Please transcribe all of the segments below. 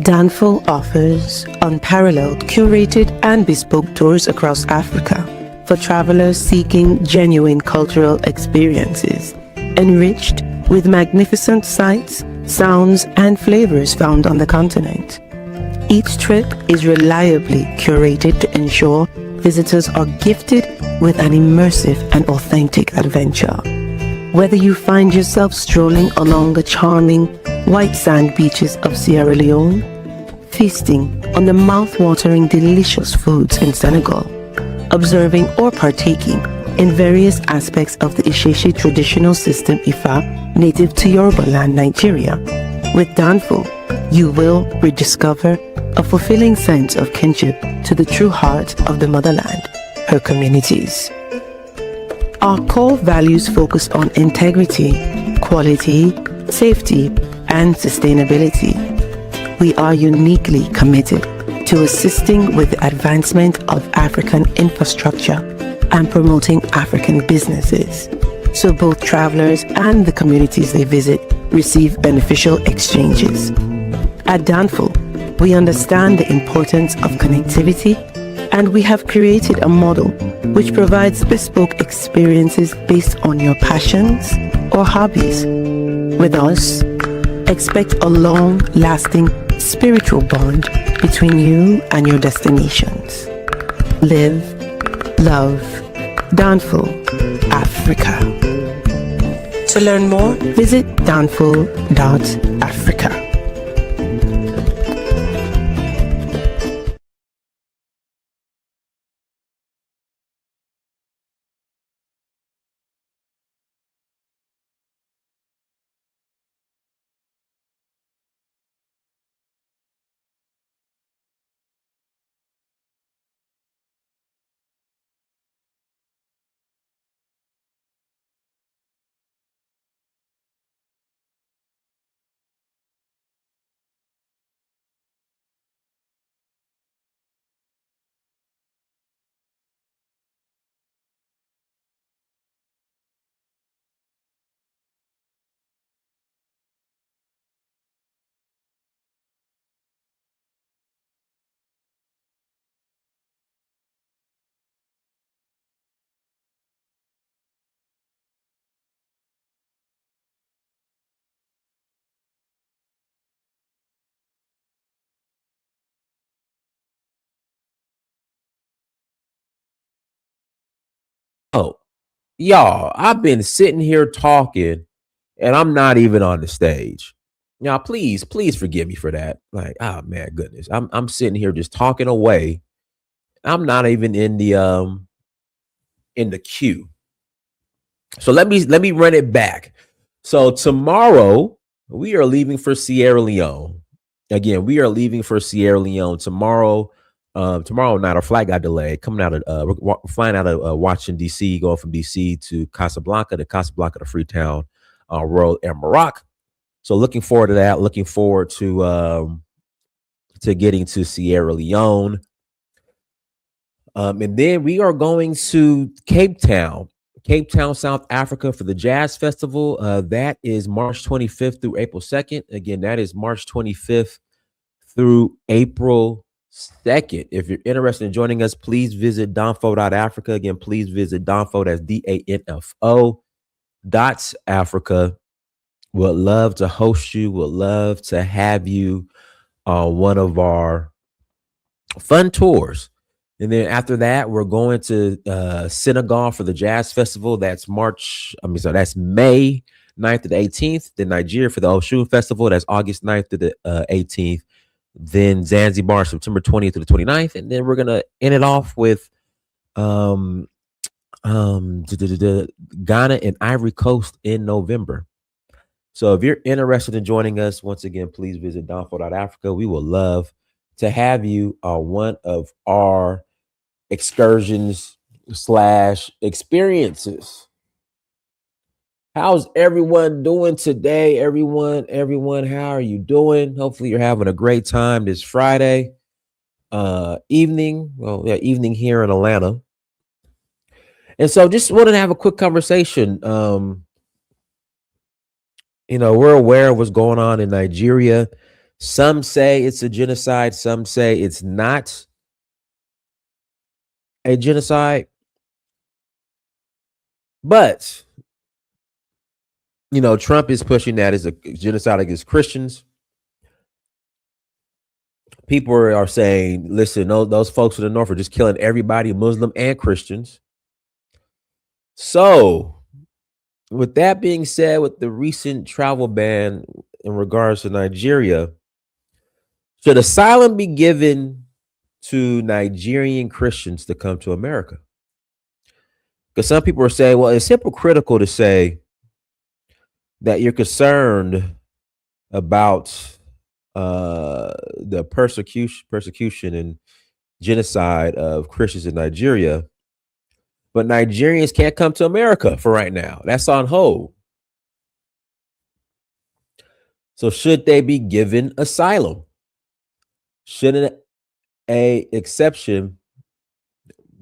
Danful offers unparalleled, curated, and bespoke tours across Africa for travelers seeking genuine cultural experiences, enriched with magnificent sights, sounds, and flavors found on the continent. Each trip is reliably curated to ensure visitors are gifted with an immersive and authentic adventure. Whether you find yourself strolling along the charming white sand beaches of Sierra Leone, feasting on the mouth-watering delicious foods in Senegal, observing or partaking in various aspects of the Isheshi traditional system Ifa native to Yoruba land, Nigeria, with Danful, you will rediscover a fulfilling sense of kinship to the true heart of the motherland, her communities. Our core values focus on integrity, quality, safety, and sustainability. We are uniquely committed to assisting with the advancement of African infrastructure and promoting African businesses, so both travelers and the communities they visit receive beneficial exchanges. At Danful, we understand the importance of connectivity, and we have created a model which provides bespoke experiences based on your passions or hobbies. With us, expect a long-lasting spiritual bond between you and your destinations. Live, love, Danful, Africa. To learn more, visit danful.africa. Oh, y'all, I've been sitting here talking and I'm not even on the stage. Now, please forgive me for that. Like, oh man, goodness. I'm sitting here just talking away. I'm not even in the queue. So let me run it back. So tomorrow we are leaving for Sierra Leone. Again, we are leaving for Sierra Leone tomorrow. Tomorrow night our flight got delayed. Coming out of we're flying out of Washington D.C., going from D.C. to Casablanca to Freetown, Royal Air Maroc. So looking forward to that. Looking forward to getting to Sierra Leone. And then we are going to Cape Town, South Africa for the Jazz Festival. That is March 25th through April 2nd. Again, that is March 25th through April 2nd. If you're interested in joining us, please visit Danfo.Africa. Again, please visit Danfo, that's DANFO .Africa. Would love to host you, would love to have you on one of our fun tours. And then after that, we're going to Senegal for the Jazz Festival. That's that's May 9th to the 18th. Then Nigeria for the Oshun Festival. That's August 9th to the 18th. Then Zanzibar, September 20th to the 29th. And then we're going to end it off with Ghana and Ivory Coast in November. So if you're interested in joining us, once again, please visit Danful.Africa. We will love to have you on one of our excursions / experiences. How's everyone doing today? Everyone, how are you doing? Hopefully you're having a great time this Friday evening. Well, yeah, evening here in Atlanta. And so just wanted to have a quick conversation. We're aware of what's going on in Nigeria. Some say it's a genocide, some say it's not a genocide. But, Trump is pushing that as a genocide against Christians. People are saying, listen, those folks in the North are just killing everybody, Muslim and Christians. So, with that being said, with the recent travel ban in regards to Nigeria, should asylum be given to Nigerian Christians to come to America? Because some people are saying, well, it's hypocritical to say that you're concerned about the persecution and genocide of Christians in Nigeria, but Nigerians can't come to America for right now. That's on hold. So should they be given asylum? Shouldn't a exception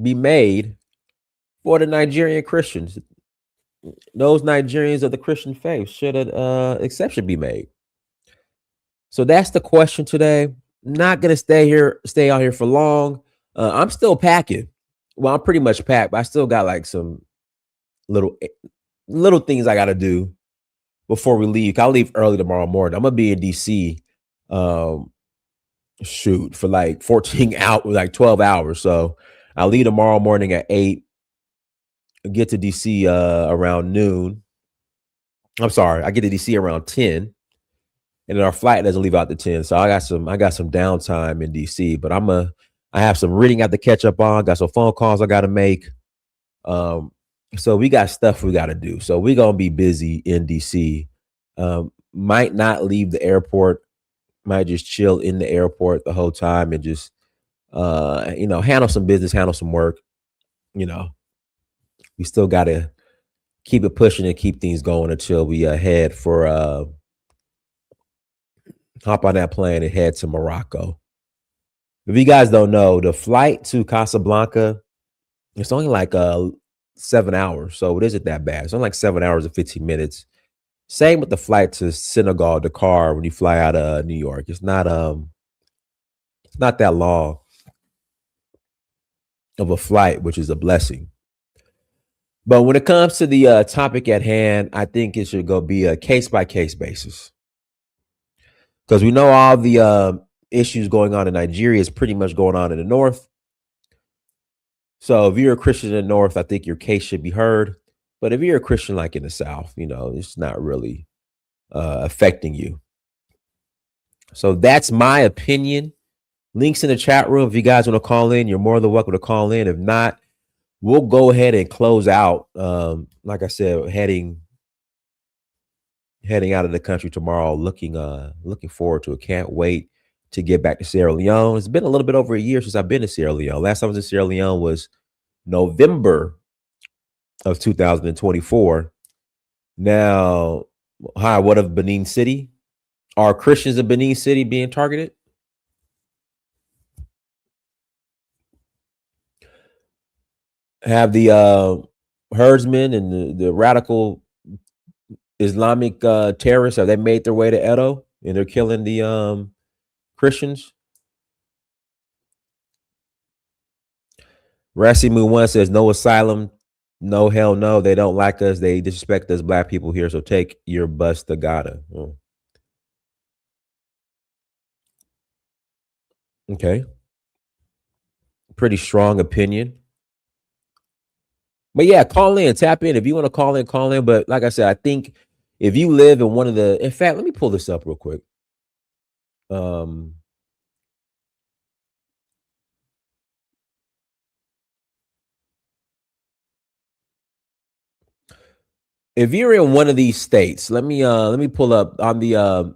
be made for the Nigerian Christians? Those Nigerians of the Christian faith, should an exception be made? So that's the question today. Not gonna stay out here for long. I'm still packing. Well, I'm pretty much packed, but I still got like some little little things I gotta do before we leave. I'll leave early tomorrow morning. I'm gonna be in DC shoot for like 14 hours, like 12 hours. So I'll leave tomorrow morning at 8, get to DC around noon. I'm sorry, I get to DC around 10. And then our flight doesn't leave out the 10. So I got some downtime in DC, but I have some reading I have to catch up on, got some phone calls I gotta make. So we got stuff we gotta do. So we're gonna be busy in DC. Might not leave the airport, might just chill in the airport the whole time and just handle some business, handle some work. We still gotta keep it pushing and keep things going until we head for hop on that plane and head to Morocco. If you guys don't know, the flight to Casablanca, it's only like 7 hours, so it isn't that bad. It's only like 7 hours and 15 minutes. Same with the flight to Senegal, Dakar, when you fly out of New York. It's not that long of a flight, which is a blessing. But when it comes to the topic at hand, I think it should go be a case by case basis, because we know all the issues going on in Nigeria is pretty much going on in the North. So if you're a Christian in the North, I think your case should be heard. But if you're a Christian like in the South, it's not really affecting you. So that's my opinion. Links in the chat room. If you guys want to call in, you're more than welcome to call in. If not, we'll go ahead and close out. Like I said, heading out of the country tomorrow. Looking forward to it. Can't wait to get back to Sierra Leone. It's been a little bit over a year since I've been to Sierra Leone. Last time I was in Sierra Leone was November of 2024. Now, hi, what of Benin City? Are Christians in Benin City being targeted? Have the herdsmen and the radical Islamic terrorists, have they made their way to Edo and they're killing the Christians? Rassimu One says no asylum, no hell no. They don't like us. They disrespect us black people here. So take your bus to Ghana. Oh. Okay. Pretty strong opinion. But yeah, call in, tap in. If you want to call in, call in. But like I said, I think if you live in one of the, in fact, let me pull this up real quick. If you're in one of these states, let me pull up on the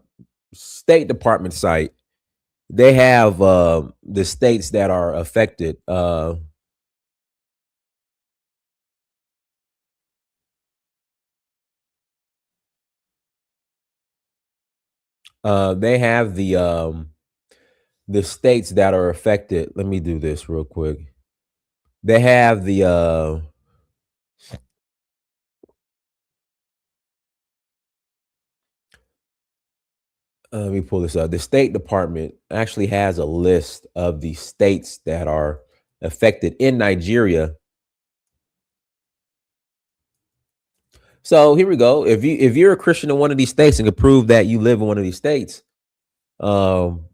State Department site. They have the states that are affected. They have the states that are affected. Let me do this real quick. They have the let me pull this up. The State Department actually has a list of the states that are affected in Nigeria. So here we go. If you're a Christian in one of these states and can prove that you live in one of these states, all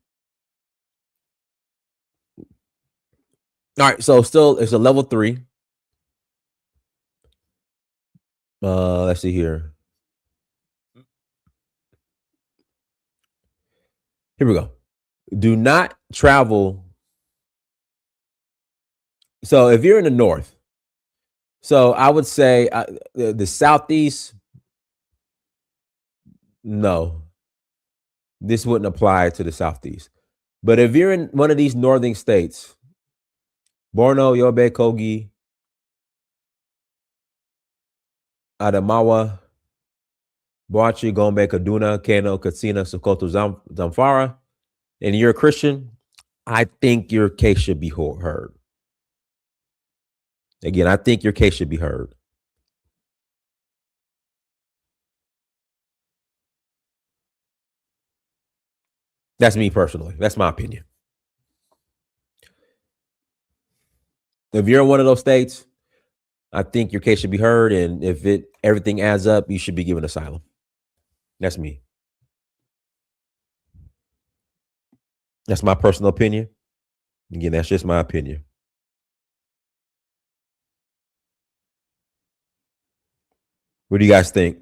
right. So still, it's a level 3. Let's see here. Here we go. Do not travel. So if you're in the north, so I would say the southeast. No, this wouldn't apply to the southeast. But if you're in one of these northern states, Borno, Yobe, Kogi, Adamawa, Bauchi, Gombe, Kaduna, Kano, Katsina, Sokoto, Zamfara, and you're a Christian, I think your case should be heard. Again, I think your case should be heard. That's me personally. That's my opinion. If you're in one of those states, I think your case should be heard, and if everything adds up, you should be given asylum. That's me. That's my personal opinion. Again, that's just my opinion. What do you guys think?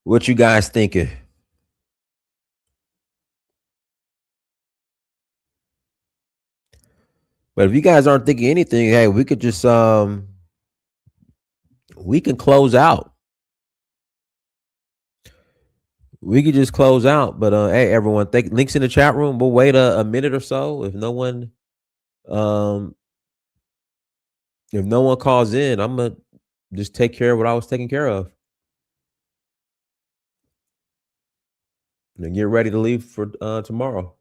What you guys thinking? But if you guys aren't thinking anything, hey, we could just we can close out. We could just close out. But hey, everyone, links in the chat room. We'll wait a minute or so. If no one calls in, I'm gonna just take care of what I was taking care of. And get ready to leave for tomorrow.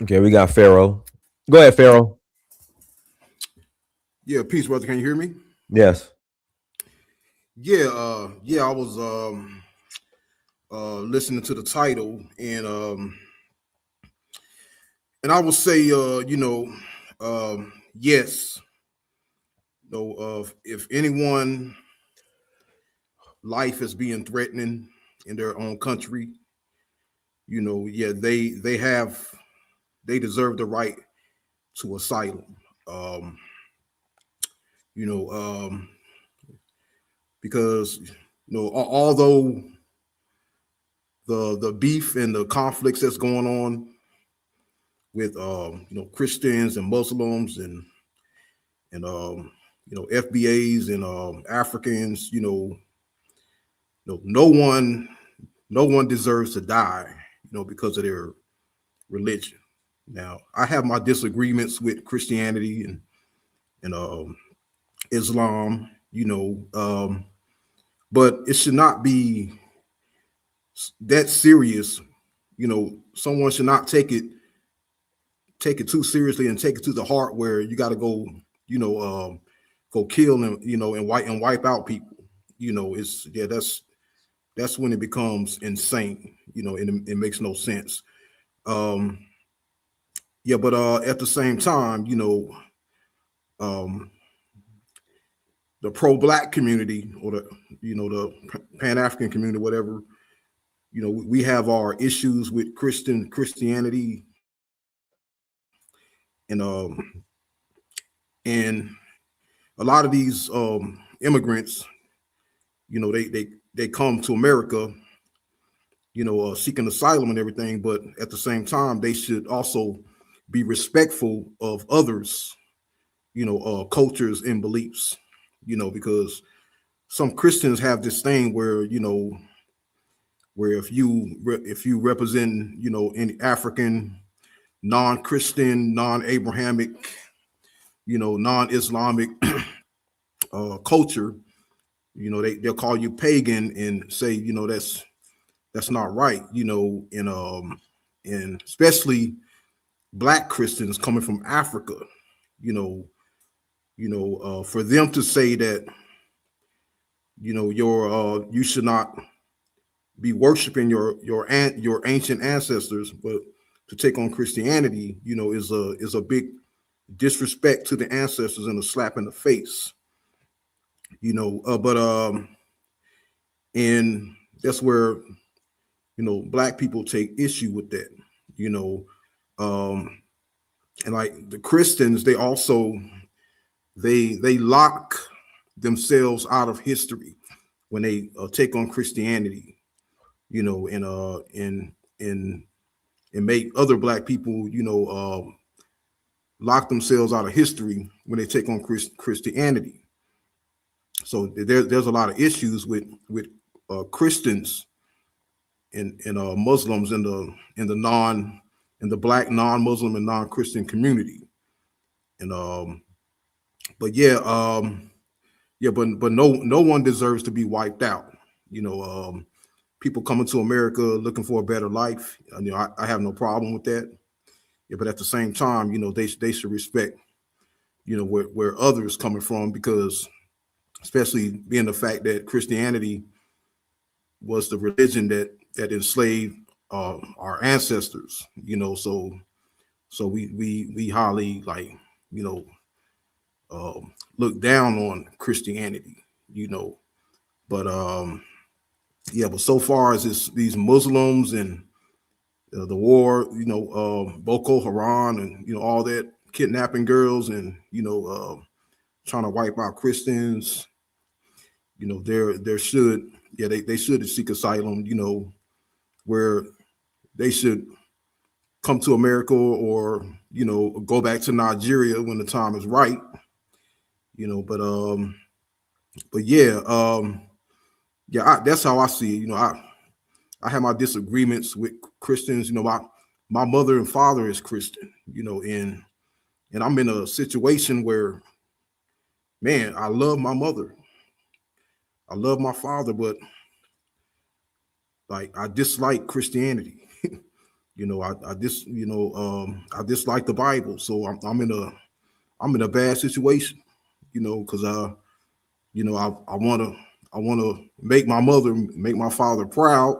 Okay, we got Pharaoh. Go ahead, Pharaoh. Yeah, peace, brother. Can you hear me? Yes. Yeah, I was listening to the title, and I would say, yes, if anyone life is being threatened in their own country, yeah, they deserve the right to asylum. You know, because although the beef and the conflicts that's going on with Christians and Muslims and FBAs and Africans, no one deserves to die, because of their religion. Now, I have my disagreements with Christianity and Islam, but it should not be that serious. Someone should not take it too seriously and take it to the heart where you got to go, go kill and and wipe out people. That's when it becomes insane. And it makes no sense. But at the same time, the pro-black community or the Pan-African community, whatever, we have our issues with Christianity and a lot of these immigrants, they come to America, seeking asylum and everything, but at the same time, they should also be respectful of others, cultures and beliefs, because some Christians have this thing where, where if you represent, any African, non-Christian, non-Abrahamic, non-Islamic culture, they'll call you pagan and say, that's not right, and especially Black Christians coming from Africa, for them to say that, you should not be worshiping your ancient ancestors, but to take on Christianity, is a big disrespect to the ancestors and a slap in the face, but and that's where Black people take issue with that, and like the Christians, they also they lock themselves out of history when they take on Christianity, and make other Black people, lock themselves out of history when they take on Christianity. So there's a lot of issues with Christians and Muslims in the Black non-Muslim and non-Christian community, and but but no one deserves to be wiped out. People coming to America looking for a better life. I have no problem with that. Yeah, but at the same time, they should respect, where others coming from, because especially being the fact that Christianity was the religion that enslaved our ancestors. So we highly look down on Christianity. But but so far as these Muslims and the war, Boko Haram and all that, kidnapping girls and trying to wipe out Christians, there should they should seek asylum, where they should come to America or go back to Nigeria when the time is right, that's how I see it. I have my disagreements with Christians. My mother and father is Christian, and I'm in a situation where, man, I love my mother, I love my father, but like I dislike Christianity. I dislike the Bible, so I'm in a bad situation, because I want to make my mother, make my father proud,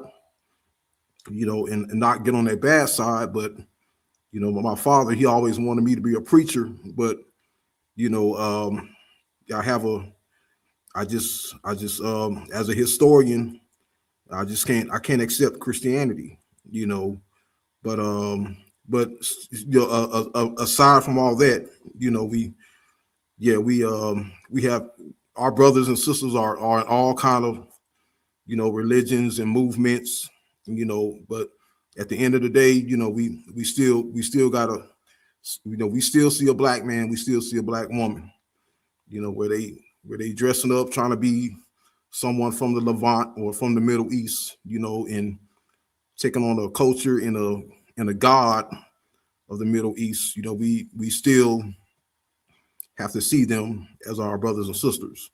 and not get on that bad side. But my father, he always wanted me to be a preacher, but I just as a historian, I can't accept Christianity, but aside from all that, we have our brothers and sisters are all kind of religions and movements, but at the end of the day, we still gotta, we still see a Black man, we still see a Black woman, where they dressing up trying to be someone from the Levant or from the Middle East, and taking on a culture and a god of the Middle East. We still have to see them as our brothers and sisters,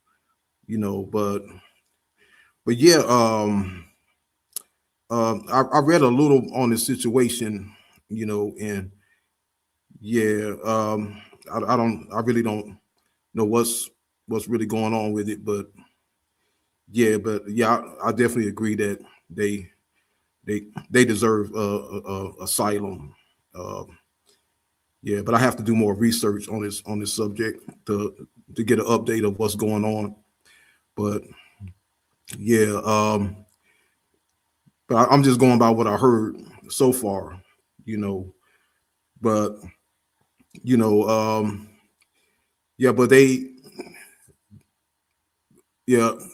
but yeah, I read a little on this situation, and I really don't know what's really going on with it, but I definitely agree that they deserve asylum. But I have to do more research on this subject to get an update of what's going on. But but I'm just going by what I heard so far, But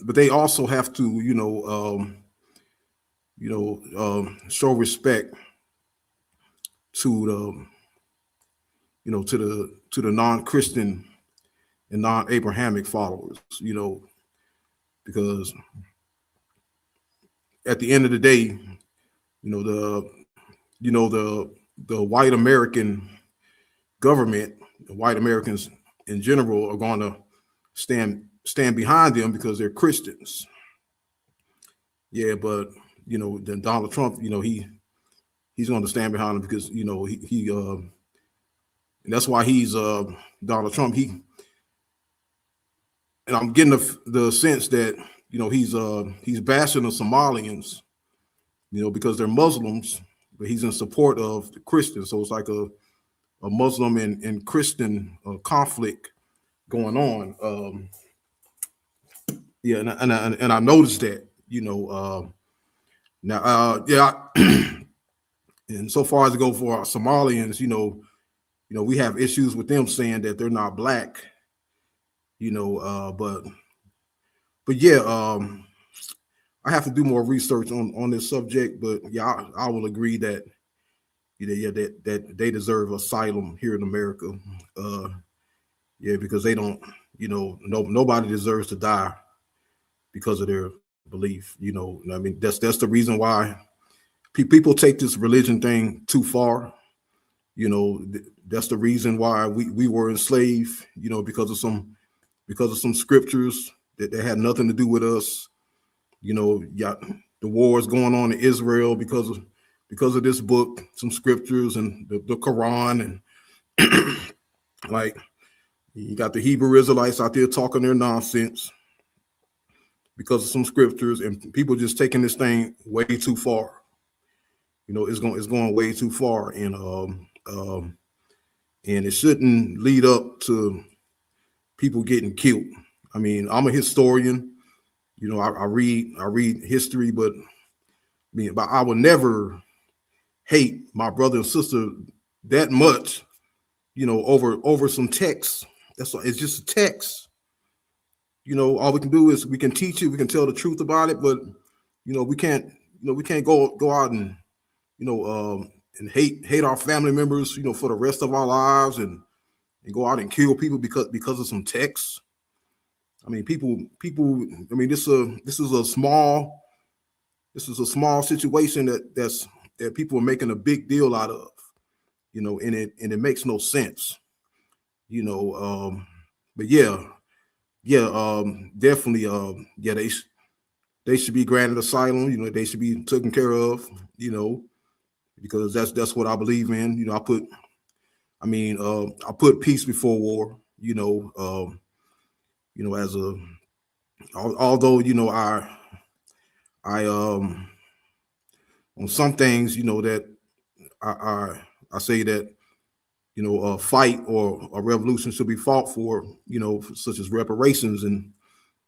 but they also have to show respect to the non-Christian and non-Abrahamic followers, because at the end of the day, the white American government, the white Americans in general are going to stand behind them because they're Christians. Yeah, but then Donald Trump, he's going to stand behind him because he and that's why he's Donald Trump. And I'm getting the sense that he's bashing the Somalians, because they're Muslims, but he's in support of the Christians. So it's like a Muslim and Christian conflict going on. Yeah, and I noticed that, now, and so far as to go for our Somalians, we have issues with them saying that they're not black, but yeah, I have to do more research on this subject, but yeah, I will agree that that they deserve asylum here in America. Yeah, because they don't, nobody deserves to die because of their belief. I mean, that's the reason why people take this religion thing too far. That's the reason why we were enslaved. Because of some scriptures that had nothing to do with us. Yeah, the wars going on in Israel because of this book, some scriptures, and the Quran, and like you got the Hebrew Israelites out there talking their nonsense because of some scriptures, and people just taking this thing way too far. It's going way too far, and it shouldn't lead up to people getting killed. I mean, I'm a historian. I read history, but I would never hate my brother and sister that much, over some text. It's just a text. All we can do is we can teach you, we can tell the truth about it, but we can't go out and and hate our family members, for the rest of our lives, and go out and kill people because of some text. I mean, people. I mean, this is a small situation that people are making a big deal out of, and it makes no sense, But yeah, definitely, yeah, they should be granted asylum. They should be taken care of, because that's what I believe in. I put peace before war. As although I on some things, that I say that a fight or a revolution should be fought for, such as reparations, and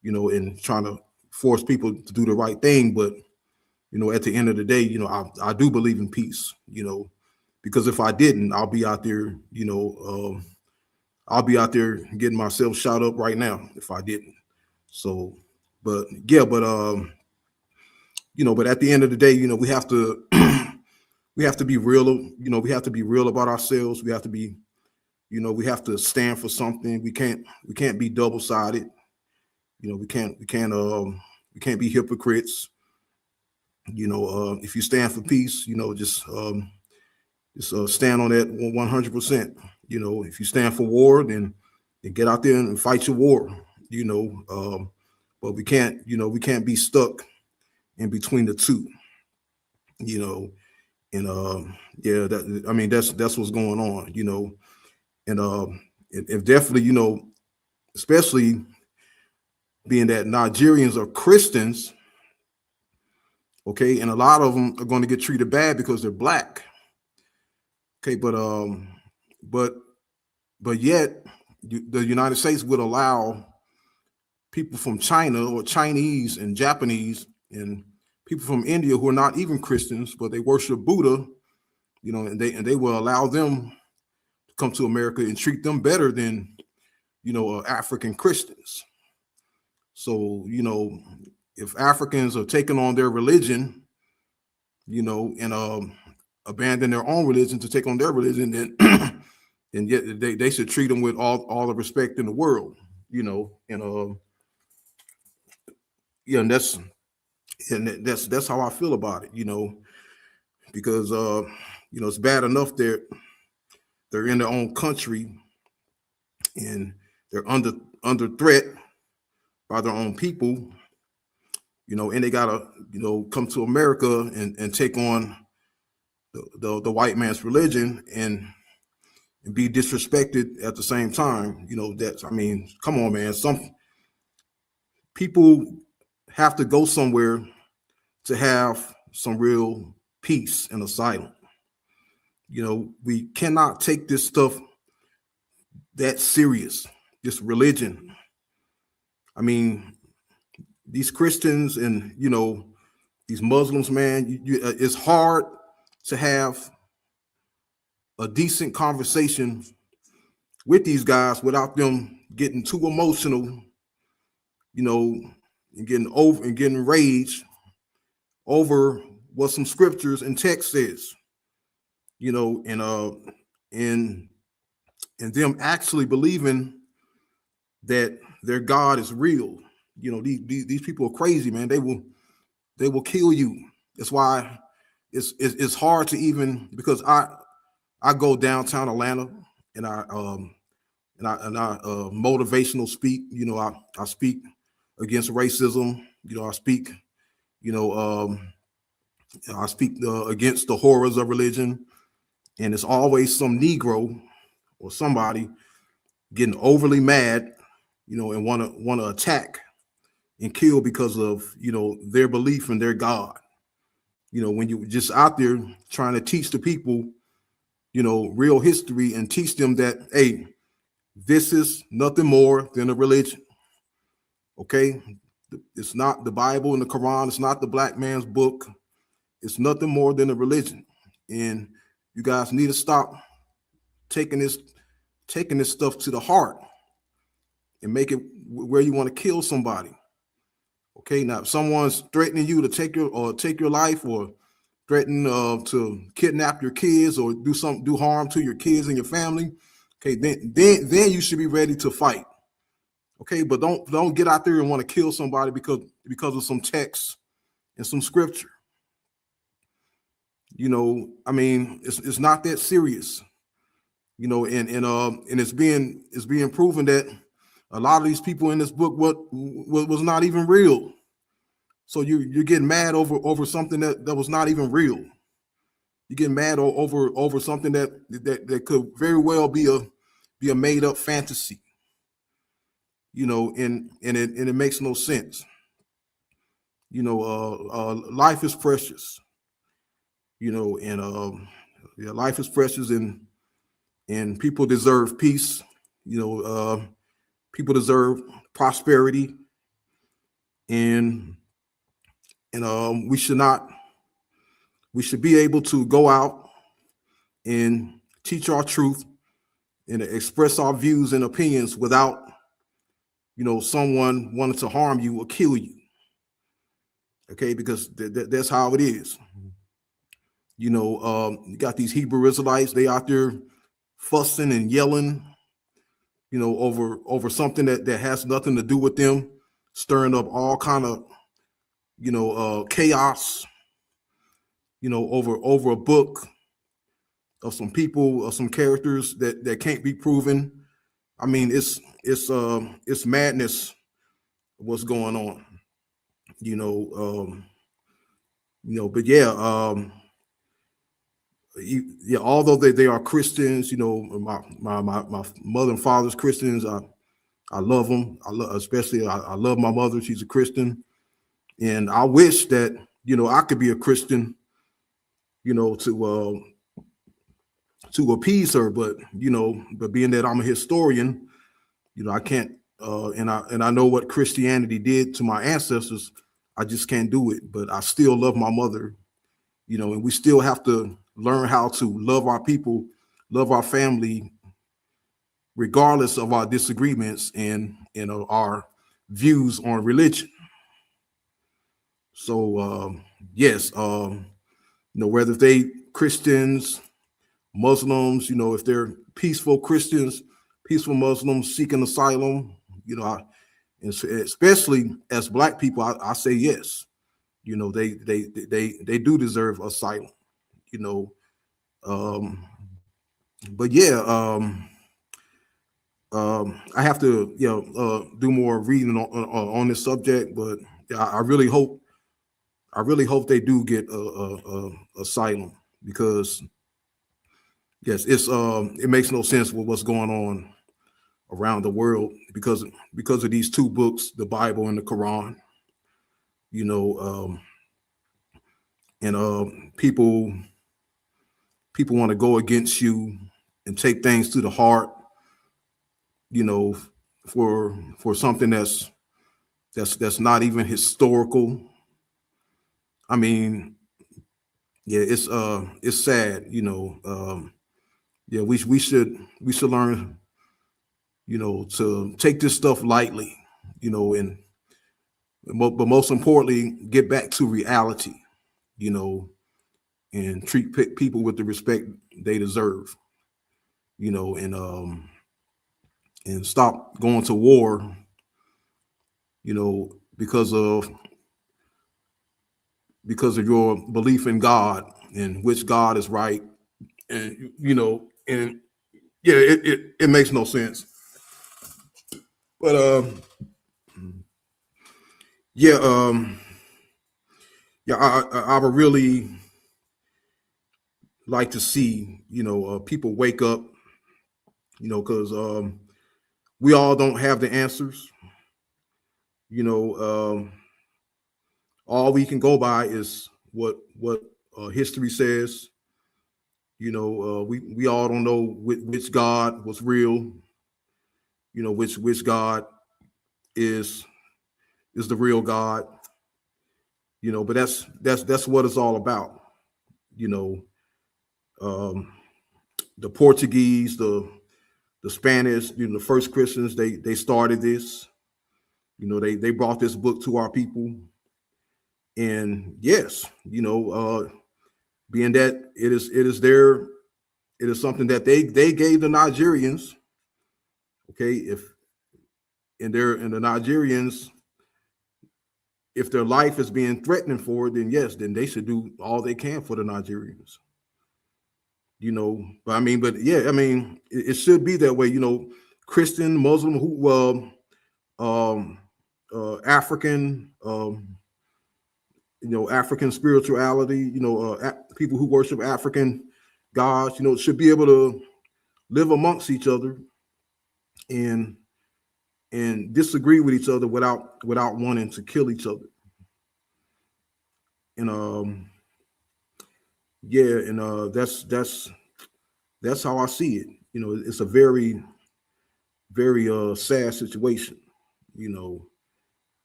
and trying to force people to do the right thing. But at the end of the day, I do believe in peace. Because if I didn't, I'll be out there, I'll be out there getting myself shot up right now if I didn't. So, but yeah, but but at the end of the day, we have to we have to be real. We have to be real about ourselves. We have to be, we have to stand for something. We can't be double-sided. We can't be hypocrites. If you stand for peace, just stand on that 100%. If you stand for war, then get out there and fight your war. But we can't be stuck in between the two. And yeah, that's what's going on. And if definitely, especially being that Nigerians are Christians, okay, and a lot of them are going to get treated bad because they're black. Okay, but yet the United States would allow people from China or Chinese and Japanese and people from India who are not even Christians, but they worship Buddha, and they will allow them to come to America and treat them better than African Christians. So if Africans are taking on their religion, and abandon their own religion to take on their religion, then and yet they should treat them with all the respect in the world, and yeah, and that's how I feel about it, because it's bad enough they're in their own country, and they're under threat by their own people, and they gotta, come to America and take on the white man's religion and be disrespected at the same time. Come on, man. Some people have to go somewhere to have some real peace and asylum. We cannot take this stuff that serious, this religion. These Christians and, these Muslims, man, it's hard to have a decent conversation with these guys without them getting too emotional, and getting rage over what some scriptures and text says, and them actually believing that their God is real. These people are crazy, man. They will kill you. That's why it's hard to even, because I go downtown Atlanta and I motivational speak. I speak against racism. I speak against the horrors of religion, and it's always some Negro or somebody getting overly mad, and want to attack and kill because of their belief in their God. When you just out there trying to teach the people, real history and teach them that, hey, this is nothing more than a religion. Okay, it's not the Bible and the Quran. It's not the black man's book. It's nothing more than a religion, and you guys need to stop taking this stuff to the heart and make it where you want to kill somebody. Okay, now if someone's threatening you to take your life, or threaten to kidnap your kids or do harm to your kids and your family, okay, then you should be ready to fight. Okay, but don't get out there and want to kill somebody because of some text and some scripture. It's not that serious. And it's being proven that a lot of these people in this book was not even real. So you're getting mad over something that was not even real. You're getting mad over something that could very well be a made up fantasy. And it makes no sense. Life is precious. Life is precious, and people deserve peace. People deserve prosperity, and we should be able to go out and teach our truth and express our views and opinions without someone wanting to harm you or kill you. Okay, because that's how it is. You got these Hebrew Israelites, they out there fussing and yelling, over something that has nothing to do with them, stirring up all kind of, chaos, over a book of some people, of some characters that can't be proven. It's madness what's going on, but yeah, although they are Christians, my mother and father's Christians. I love them. I love my mother. She's a Christian, and I wish that I could be a Christian, to appease her. But being that I'm a historian, I can't. And I know what Christianity did to my ancestors. I just can't do it. But I still love my mother, and we still have to learn how to love our people, love our family, regardless of our disagreements and our views on religion. So yes, whether they Christians, Muslims, if they're peaceful Christians, peaceful Muslims seeking asylum, especially as Black people, I say yes. They do deserve asylum. But yeah, I have to, do more reading on this subject, but I really hope they do get asylum, because yes, it makes no sense with what's going on around the world because of these two books, the Bible and the Quran. You know, and people want to go against you and take things to the heart. You know, for something that's not even historical. I mean, yeah, it's sad. You know, yeah, we should learn, to take this stuff lightly. And but most importantly, get back to reality. You know, and treat people with the respect they deserve. And stop going to war. Because of your belief in God and which God is right, and and yeah, it makes no sense. But yeah, I would really like to see people wake up, because we all don't have the answers. All we can go by is what history says. We all don't know which God was real. Which God is the real God. But that's what it's all about. You know, the Portuguese, the Spanish, the first Christians, they started this. They brought this book to our people, and yes, being that it is something that they gave the Nigerians. Okay, and the Nigerians, if their life is being threatened for it, then yes, then they should do all they can for the Nigerians. But yeah, it should be that way. Christian, Muslim, African, African spirituality, people who worship African gods, should be able to live amongst each other and disagree with each other without wanting to kill each other. And yeah, and that's how I see it. It's a very, very sad situation.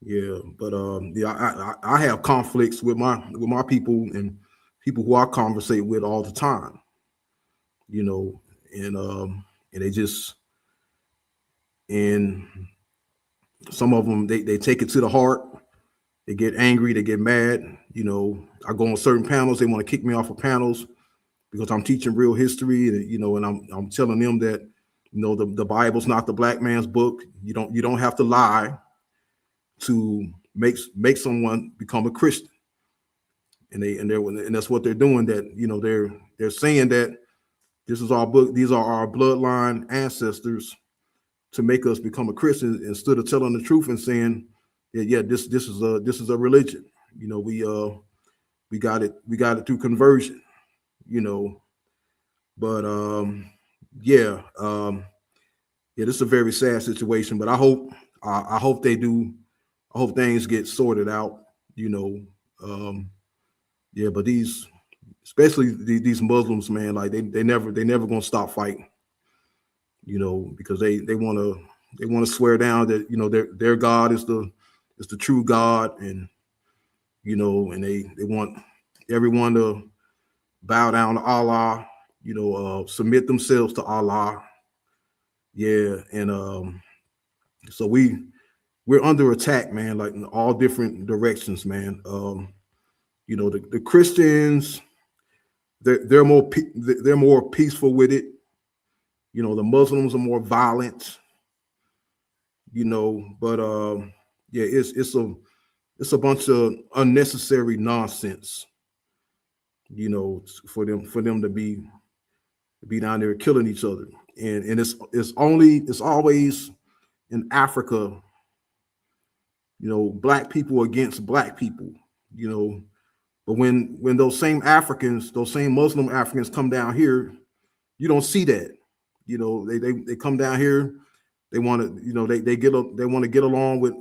Yeah, but yeah, I have conflicts with my people and people who I conversate with all the time. And they just, and some of them they take it to the heart. They get angry, they get mad. I go on certain panels, they want to kick me off of panels because I'm teaching real history, and I'm telling them that the Bible's not the black man's book. You don't have to lie to make someone become a Christian. And that's what they're doing. That they're saying that this is our book, these are our bloodline ancestors, to make us become a Christian, instead of telling the truth and saying, yeah, this is a religion. We got it through conversion. But yeah, this is a very sad situation. But I hope they do. I hope things get sorted out. Yeah, but especially these Muslims, man, like they never gonna stop fighting. Because they want to swear down that their God is the true God, and and they want everyone to bow down to Allah, submit themselves to Allah. Yeah, and so we're under attack, man, like in all different directions, man. The Christians, they're more peaceful with it. The Muslims are more violent. But yeah, it's a bunch of unnecessary nonsense. For them to be down there killing each other. and it's always in Africa, black people against black people, but when those same Africans, those same Muslim Africans come down here, you don't see that. They come down here, they want to, they want to get along with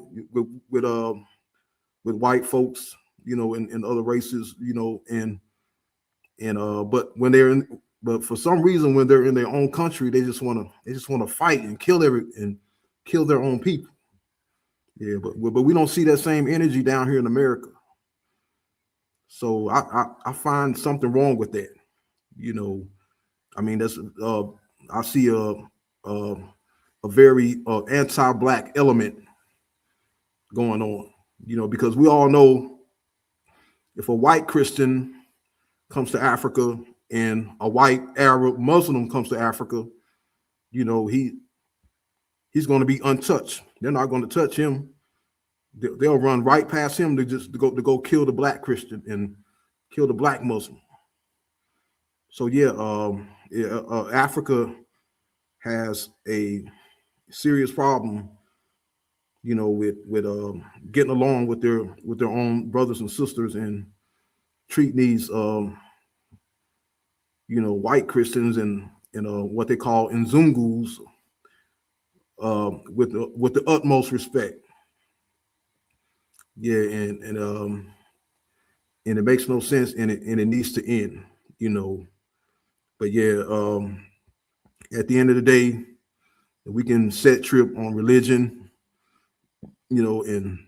white folks, and other races, but for some reason when they're in their own country, they just want to fight and kill their own people. Yeah, but we don't see that same energy down here in America. So I find something wrong with that. I mean, that's I see a very anti-black element going on. Because we all know if a white Christian comes to Africa and a white Arab Muslim comes to Africa, he's going to be untouched. They're not going to touch him. They'll run right past him to go kill the black Christian and kill the black Muslim. So Africa has a serious problem, with getting along with their own brothers and sisters and treating these white Christians and what they call Nzungus with the utmost respect. Yeah, and it makes no sense, and it needs to end, But at the end of the day, we can set trip on religion, and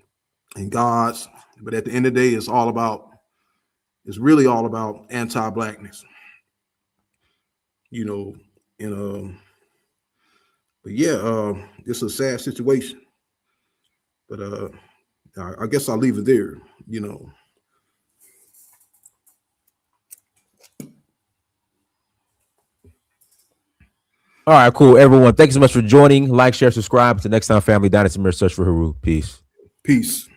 gods, but at the end of the day, it's really all about anti-blackness, and but it's a sad situation, but I guess I'll leave it there, All right, cool. Everyone, thank you so much for joining. Like, share, subscribe. Until next time, family. Dynasty Mirror, search for Haru. Peace. Peace.